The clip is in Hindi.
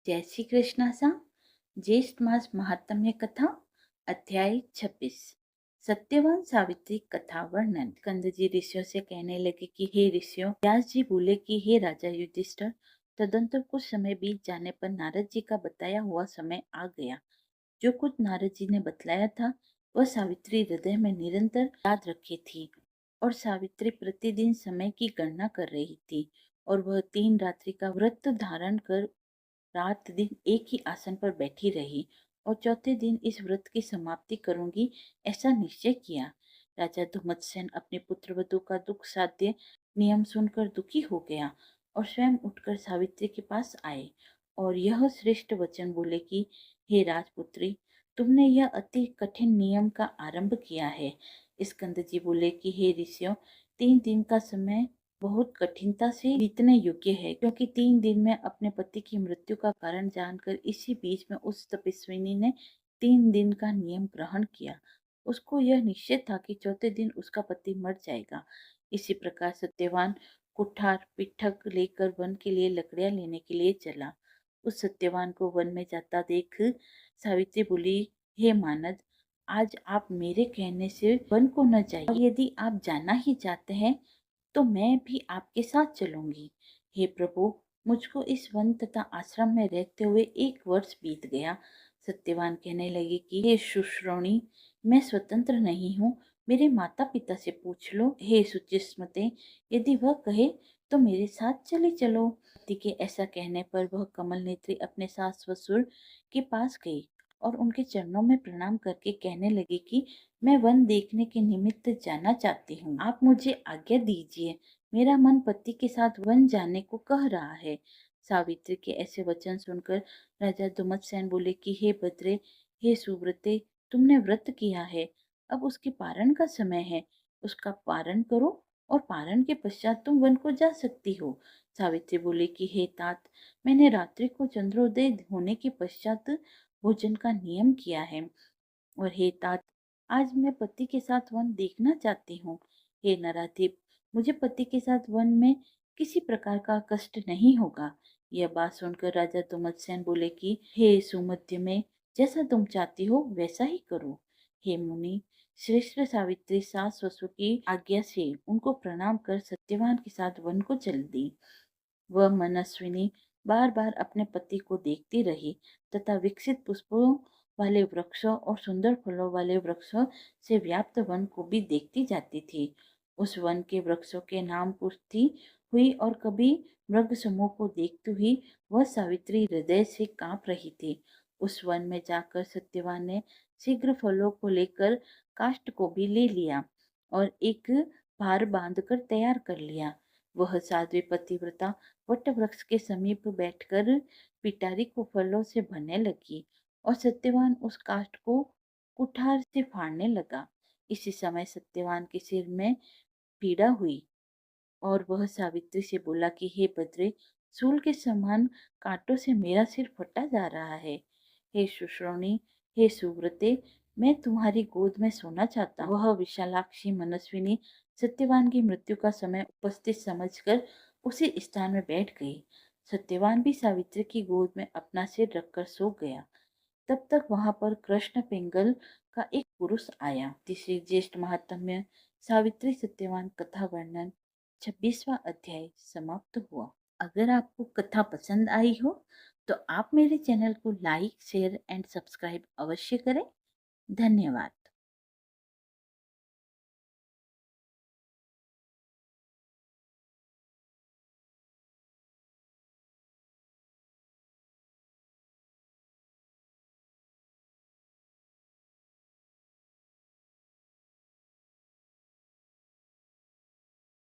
जय श्री कृष्णा सा ज्येष्ठ मास महात्म्य कथा अध्याय 26। सत्यवान सावित्री कथा वर्णन। स्कंद जी ऋषियों से कहने लगे कि हे ऋषियों, व्यास जी बोले कि हे राजा युधिष्ठिर, तदंतर कुछ समय बीत जाने पर नारद जी का बताया हुआ समय आ गया। जो कुछ नारद जी ने बतलाया था वह सावित्री हृदय में निरंतर याद रखी थी, और सावित्री प्रतिदिन समय की गणना कर रही थी, और वह 3 रात्रि का व्रत धारण कर रात दिन एक ही आसन पर बैठी रही, और चौथे दिन इस व्रत की समाप्ति करूंगी ऐसा निश्चय किया। राजा धुमत्सेन अपने पुत्रवधु का दुख साध्य नियम सुनकर दुखी हो गया और स्वयं उठकर सावित्री के पास आए और यह श्रेष्ठ वचन बोले कि हे राजपुत्री, तुमने यह अति कठिन नियम का आरंभ किया है। स्कंद जी बोले कि हे ऋषियों, 3 दिन का समय बहुत कठिनता से बीतने योग्य है, क्योंकि 3 दिन में अपने पति की मृत्यु का कारण जानकर इसी बीच में उस तपस्विनी ने 3 दिन का नियम ग्रहण किया। उसको यह निश्चय था कि चौथे दिन उसका पति मर जाएगा। इसी प्रकार सत्यवान कुठार पिठक लेकर वन के लिए लकड़ियां लेने के लिए चला। उस सत्यवान को वन में जाता देख सावित्री बोली, हे मानद, आज आप मेरे कहने से वन को न जाइए, और यदि आप जाना ही चाहते हैं तो मैं भी आपके साथ चलूंगी। हे प्रभु, मुझको इस वन तथा आश्रम में रहते हुए 1 वर्ष बीत गया। सत्यवान कहने लगे कि हे शुश्रोणी, मैं स्वतंत्र नहीं हूँ, मेरे माता पिता से पूछ लो। हे सुचिस्मते, यदि वह कहे तो मेरे साथ चले चलो। पति के ऐसा कहने पर वह कमल नेत्री अपने सास ससुर के पास गई और उनके चरणों में प्रणाम करके कहने लगी कि मैं वन देखने के निमित्त जाना चाहती हूँ, आप मुझे आज्ञा दीजिए। मेरा मन पति के साथ वन जाने को कह रहा है। सावित्री के ऐसे वचन सुनकर राजा दुमत्सेन बोले कि हे भद्रे, हे सुव्रते, तुमने व्रत किया है, अब उसके पारण का समय है, उसका पारण करो और पारण के पश्चात तुम वन को जा सकती हो। सावित्री बोली कि हे तात, मैंने रात्रि को चंद्रोदय होने के पश्चात भोजन का नियम किया है, और हे तात, आज मैं पति के साथ वन देखना चाहती हूँ। हे नराधिप, मुझे पति के साथ वन में किसी प्रकार का कष्ट नहीं होगा। यह बात सुनकर राजा दुमत्सेन बोले कि हे सुमध्य में, जैसा तुम चाहती हो वैसा ही करो। हे मुनि, श्रेष्ठ सावित्री सास ससुर की आज्ञा से उनको प्रणाम कर सत्यवान के साथ वन को चल दी। वह मनस्विनी बार बार अपने पति को देखती रही तथा विकसित पुष्पों वाले वृक्षों और सुंदर फलों वाले वृक्षों से व्याप्त वन को भी देखती जाती थी। उस वन के वृक्षों के नाम पूछती हुई और कभी मृग समूह को देखती हुई वह सावित्री हृदय से कांप रही थी। उस वन में जाकर सत्यवान ने शीघ्र फलों को लेकर काष्ठ को भी ले लिया और एक भार बांधकर तैयार कर लिया। वह साध्वी पतिव्रता वट वृक्ष के समीप बैठकर पिटारी को फलों से भरने लगी और सत्यवान उस काष्ठ को कुठार से फाड़ने लगा। इसी समय सत्यवान के सिर में पीड़ा हुई और वह सावित्री से बोला कि हे भद्रे, सूल के समान कांटों से मेरा सिर फटा जा रहा है। हे सुश्रोणी, हे सुव्रते, मैं तुम्हारी गोद में सोना चाहता हूँ। वह विशालाक्षी मनस्विनी सत्यवान की मृत्यु का समय उपस्थित समझकर उसी स्थान में बैठ गई। सत्यवान भी सावित्री की गोद में अपना सिर रखकर सो गया। तब तक वहां पर कृष्ण पिंगल का एक पुरुष आया। तीसरी ज्येष्ठ महात्म्य सावित्री सत्यवान कथा वर्णन 26वां अध्याय समाप्त हुआ। अगर आपको कथा पसंद आई हो तो आप मेरे चैनल को लाइक शेयर एंड सब्सक्राइब अवश्य करें। धन्यवाद।